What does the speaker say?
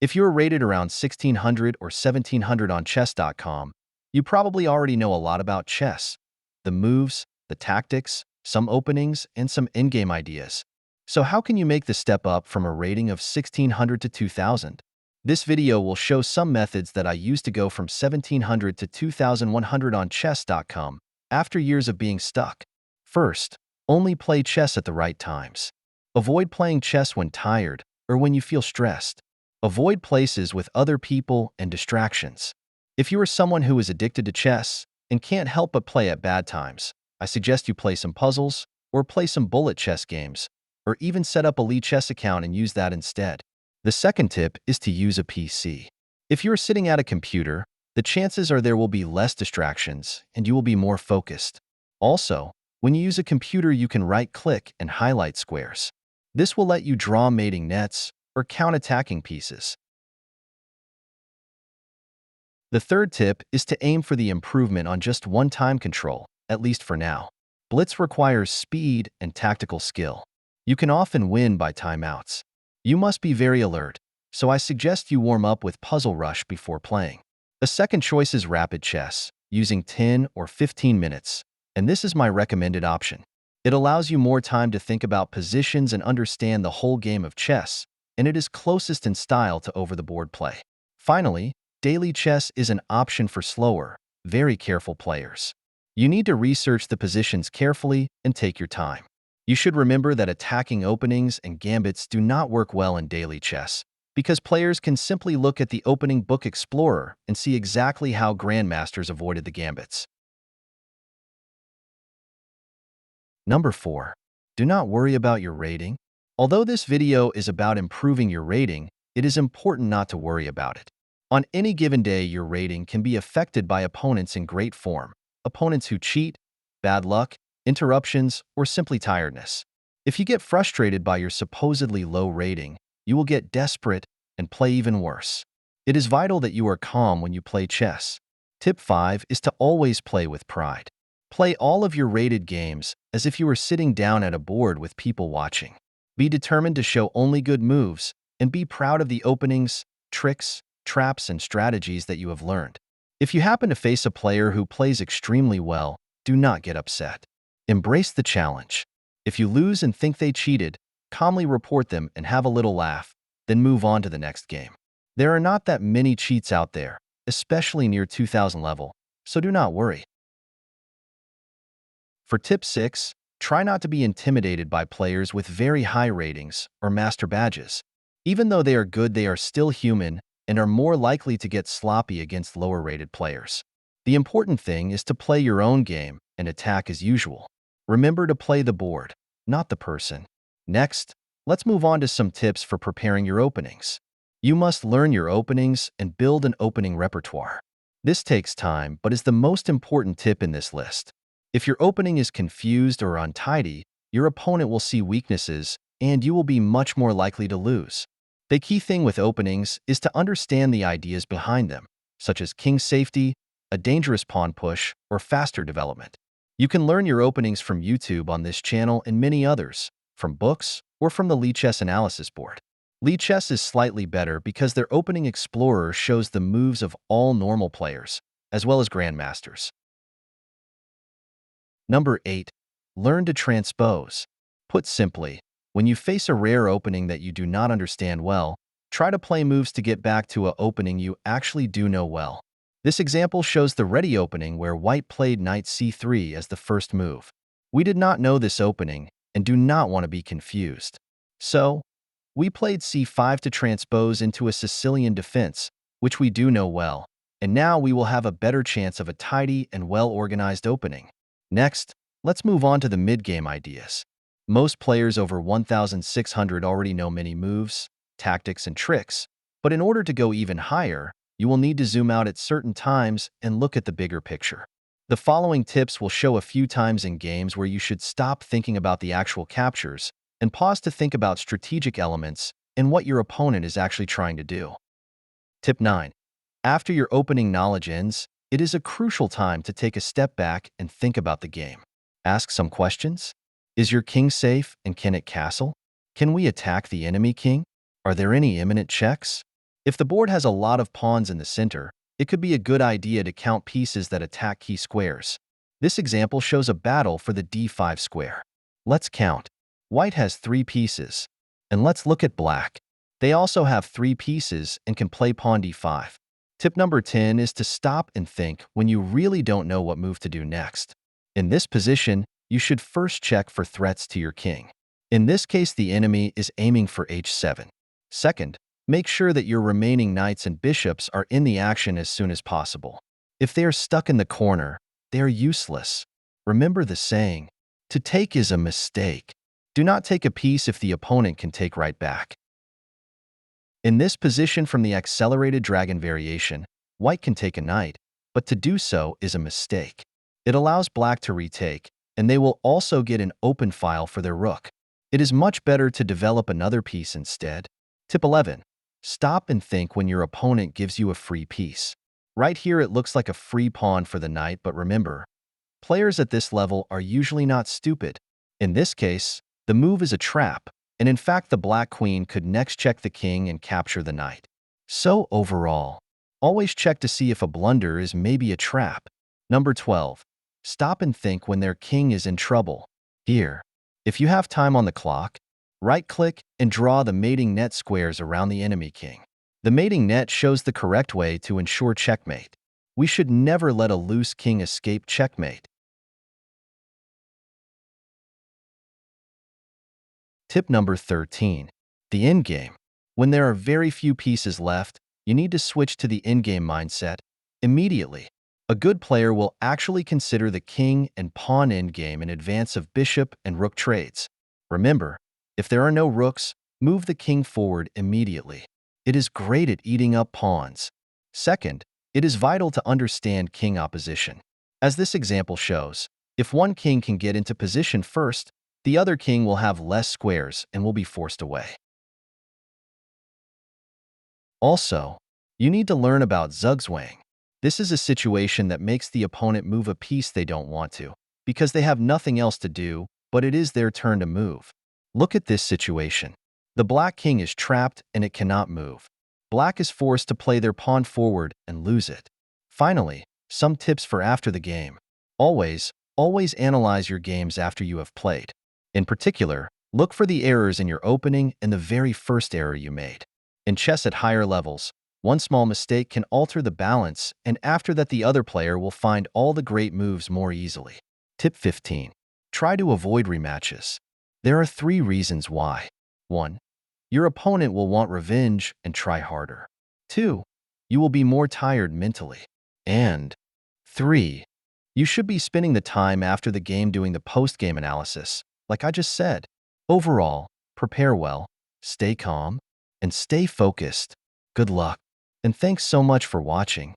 If you are rated around 1600 or 1700 on chess.com, you probably already know a lot about chess, the moves, the tactics, some openings, and some in-game ideas. So how can you make the step up from a rating of 1600 to 2000? This video will show some methods that I used to go from 1700 to 2100 on chess.com after years of being stuck. First, only play chess at the right times. Avoid playing chess when tired or when you feel stressed. Avoid places with other people and distractions. If you are someone who is addicted to chess and can't help but play at bad times, I suggest you play some puzzles or play some bullet chess games, or even set up a Lee chess account and use that instead. The second tip is to use a PC. If you're sitting at a computer, the chances are there will be less distractions and you will be more focused. Also, when you use a computer, you can right-click and highlight squares. This will let you draw mating nets or count-attacking pieces. The third tip is to aim for the improvement on just one time control, at least for now. Blitz requires speed and tactical skill. You can often win by timeouts. You must be very alert, so I suggest you warm up with Puzzle Rush before playing. The second choice is rapid chess, using 10 or 15 minutes, and this is my recommended option. It allows you more time to think about positions and understand the whole game of chess, and it is closest in style to over-the-board play. Finally, daily chess is an option for slower, very careful players. You need to research the positions carefully and take your time. You should remember that attacking openings and gambits do not work well in daily chess, because players can simply look at the opening book Explorer and see exactly how grandmasters avoided the gambits. Number 4. Do not worry about your rating. Although this video is about improving your rating, it is important not to worry about it. On any given day, your rating can be affected by opponents in great form, opponents who cheat, bad luck, interruptions, or simply tiredness. If you get frustrated by your supposedly low rating, you will get desperate and play even worse. It is vital that you are calm when you play chess. Tip 5 is to always play with pride. Play all of your rated games as if you were sitting down at a board with people watching. Be determined to show only good moves, and be proud of the openings, tricks, traps, and strategies that you have learned. If you happen to face a player who plays extremely well, do not get upset. Embrace the challenge. If you lose and think they cheated, calmly report them and have a little laugh, then move on to the next game. There are not that many cheats out there, especially near 2000 level, so do not worry. For tip 6, try not to be intimidated by players with very high ratings or master badges. Even though they are good, they are still human and are more likely to get sloppy against lower-rated players. The important thing is to play your own game and attack as usual. Remember to play the board, not the person. Next, let's move on to some tips for preparing your openings. You must learn your openings and build an opening repertoire. This takes time, but is the most important tip in this list. If your opening is confused or untidy, your opponent will see weaknesses, and you will be much more likely to lose. The key thing with openings is to understand the ideas behind them, such as king safety, a dangerous pawn push, or faster development. You can learn your openings from YouTube on this channel and many others, from books or from the Lee Chess analysis board. Lee Chess is slightly better because their opening explorer shows the moves of all normal players, as well as grandmasters. Number 8. Learn to transpose. Put simply, when you face a rare opening that you do not understand well, try to play moves to get back to an opening you actually do know well. This example shows the ready opening where white played knight c3 as the first move. We did not know this opening and do not want to be confused. So, we played c5 to transpose into a Sicilian defense, which we do know well, and now we will have a better chance of a tidy and well-organized opening. Next, let's move on to the mid-game ideas. Most players over 1,600 already know many moves, tactics, and tricks, but in order to go even higher, you will need to zoom out at certain times and look at the bigger picture. The following tips will show a few times in games where you should stop thinking about the actual captures and pause to think about strategic elements and what your opponent is actually trying to do. Tip 9. After your opening knowledge ends, it is a crucial time to take a step back and think about the game. Ask some questions. Is your king safe and can it castle? Can we attack the enemy king? Are there any imminent checks? If the board has a lot of pawns in the center, it could be a good idea to count pieces that attack key squares. This example shows a battle for the d5 square. Let's count. White has 3 pieces. And let's look at black. They also have 3 pieces and can play pawn d5. Tip number 10 is to stop and think when you really don't know what move to do next. In this position, you should first check for threats to your king. In this case, the enemy is aiming for h7. Second, make sure that your remaining knights and bishops are in the action as soon as possible. If they are stuck in the corner, they are useless. Remember the saying, to take is a mistake. Do not take a piece if the opponent can take right back. In this position from the accelerated dragon variation, white can take a knight, but to do so is a mistake. It allows black to retake, and they will also get an open file for their rook. It is much better to develop another piece instead. Tip 11. Stop and think when your opponent gives you a free piece. Right here it looks like a free pawn for the knight, but remember, players at this level are usually not stupid. In this case, the move is a trap, and in fact the black queen could next check the king and capture the knight. So overall, always check to see if a blunder is maybe a trap. Number 12. Stop and think when their king is in trouble. Here, if you have time on the clock, right-click and draw the mating net squares around the enemy king. The mating net shows the correct way to ensure checkmate. We should never let a loose king escape checkmate. Tip number 13. The endgame. When there are very few pieces left, you need to switch to the endgame mindset immediately. A good player will actually consider the king and pawn endgame in advance of bishop and rook trades. Remember, if there are no rooks, move the king forward immediately. It is great at eating up pawns. Second, it is vital to understand king opposition. As this example shows, if one king can get into position first, the other king will have less squares and will be forced away. Also, you need to learn about zugzwang. This is a situation that makes the opponent move a piece they don't want to, because they have nothing else to do, but it is their turn to move. Look at this situation. The black king is trapped and it cannot move. Black is forced to play their pawn forward and lose it. Finally, some tips for after the game. Always analyze your games after you have played. In particular, look for the errors in your opening and the very first error you made. In chess at higher levels, one small mistake can alter the balance, and after that the other player will find all the great moves more easily. Tip 15. Try to avoid rematches. There are 3 reasons why. 1. Your opponent will want revenge and try harder. 2. You will be more tired mentally. And 3. You should be spending the time after the game doing the post-game analysis, like I just said. Overall, prepare well, stay calm, and stay focused. Good luck, and thanks so much for watching.